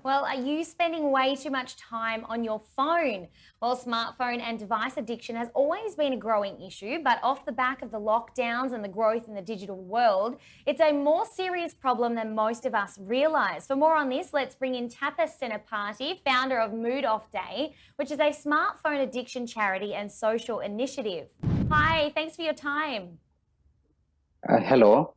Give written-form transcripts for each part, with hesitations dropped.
Well, are you spending way too much time on your phone? Well, smartphone and device addiction has always been a growing issue, but off the back of the lockdowns and the growth in the digital world, it's a more serious problem than most of us realize. For more on this, let's bring in TAPER Party, founder of Moodoff Day, which is a smartphone addiction charity and social initiative. Hi, thanks for your time. Hello,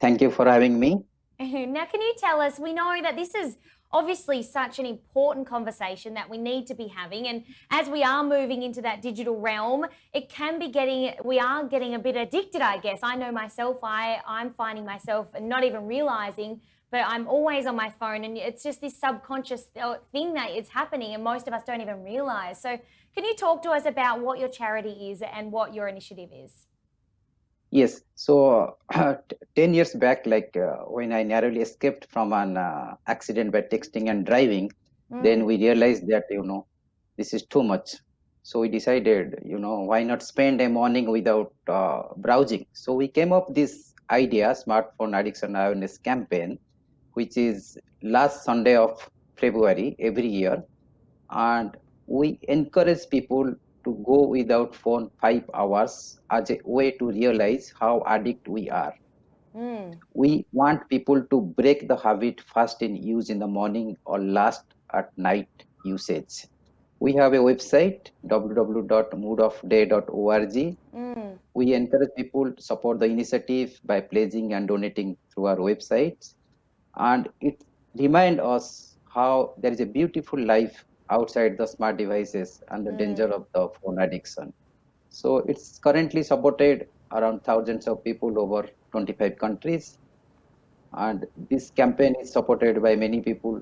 thank you for having me. Now, can you tell us? We know that this is obviously such an important conversation that we need to be having. And as we are moving into that digital realm, it can be we are getting a bit addicted, I guess. I know myself, I'm finding myself not even realizing, but I'm always on my phone. And it's just this subconscious thing that is happening. And most of us don't even realize. So, can you talk to us about what your charity is and what your initiative is? Yes, so 10 years back, when I narrowly escaped from an accident by texting and driving, then Mm, we realized that, this is too much. So we decided, why not spend a morning without browsing? So we came up this idea, smartphone addiction awareness campaign, which is last Sunday of February every year. And we encourage people to go without phone 5 hours as a way to realize how addicted we are. mm. We want people to break the habit first in use in the morning or last at night usage. We have a website www.moodoffday.org. Mm. We encourage people to support the initiative by pledging and donating through our website, and it reminds us how there is a beautiful life outside the smart devices and the danger Mm. of the phone addiction. So it's currently supported around thousands of people over 25 countries, and this campaign is supported by many people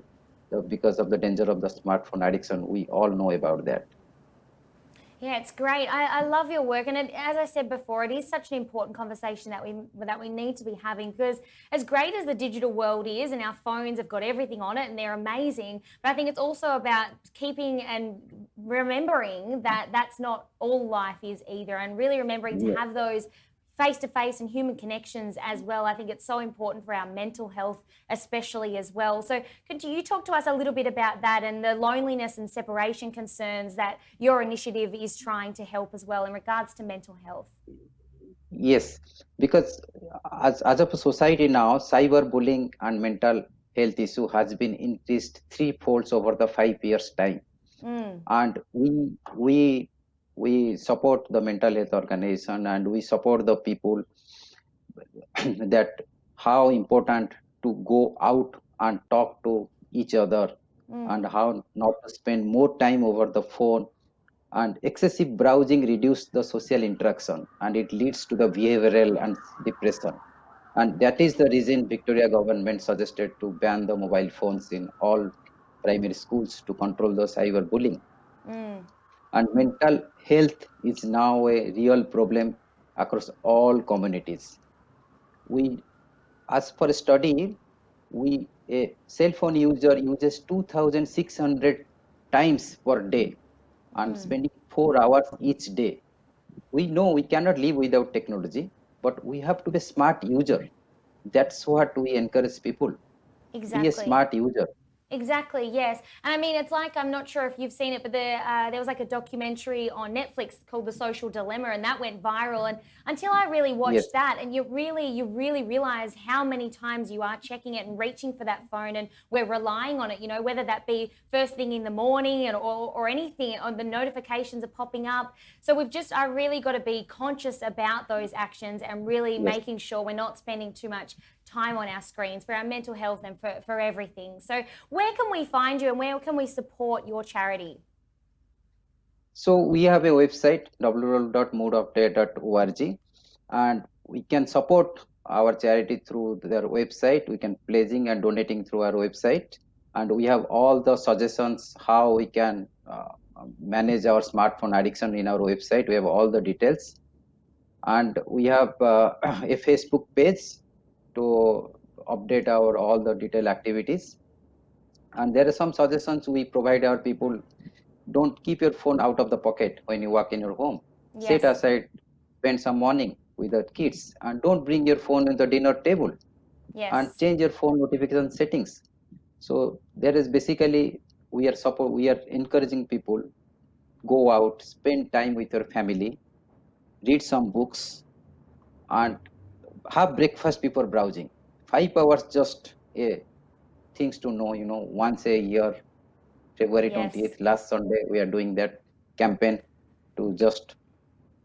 because of the danger of the smartphone addiction. We all know about that. Yeah, it's great. I love your work, and as I said before, it is such an important conversation that we need to be having because as great as the digital world is, and our phones have got everything on it, and they're amazing. But I think it's also about keeping and remembering that that's not all life is either, and really remembering to Yes. have those face to face and human connections as well. I think it's so important for our mental health, especially as well. So, could you talk to us a little bit about that and the loneliness and separation concerns that your initiative is trying to help as well in regards to mental health? Yes, because as of a society now, cyberbullying and mental health issue has been increased threefolds over the 5 years time, Mm, and we support the mental health organization, and we support the people that how important to go out and talk to each other, and mm, how not to spend more time over the phone, and excessive browsing reduce the social interaction and it leads to the behavioral and depression, and that is the reason Victoria government suggested to ban the mobile phones in all primary schools to control the cyberbullying. mm, And mental health is now a real problem across all communities. We, as for a study, we a cell phone user uses 2,600 times per day and mm. spending 4 hours each day. We know we cannot live without technology, but we have to be a smart user. That's what we encourage people. Be a Exactly. smart user. Exactly, yes. And I mean, it's like, I'm not sure if you've seen it, but there was like a documentary on Netflix called The Social Dilemma, and that went viral. And until I really Yes, watched that, and you really realize how many times you are checking it and reaching for that phone, and we're relying on it, whether that be first thing in the morning or anything, or the notifications are popping up. So I really got to be conscious about those actions and really yes. making sure we're not spending too much time on our screens for our mental health and for everything. So, where can we find you and where can we support your charity? So we have a website www.moodoffday.org, and we can support our charity through their website. We can pledging and donating through our website, and we have all the suggestions how we can manage our smartphone addiction in our website. We have all the details, and we have a Facebook page to update our all the detailed activities. And there are some suggestions we provide our people. Don't keep your phone out of the pocket when you walk in your home. Set Yes. aside, spend some morning with the kids, and don't bring your phone in the dinner table, and Yes. change your phone notification settings. So there is basically we are encouraging people, go out, spend time with your family, read some books, and have breakfast before browsing. 5 hours just things to know, once a year, February Yes. 28th, last Sunday, we are doing that campaign to just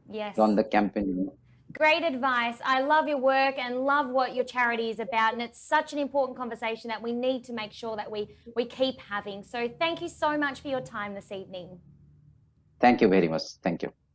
Yes. run the campaign. Great advice. I love your work and love what your charity is about. And it's such an important conversation that we need to make sure that we keep having. So thank you so much for your time this evening. Thank you very much. Thank you.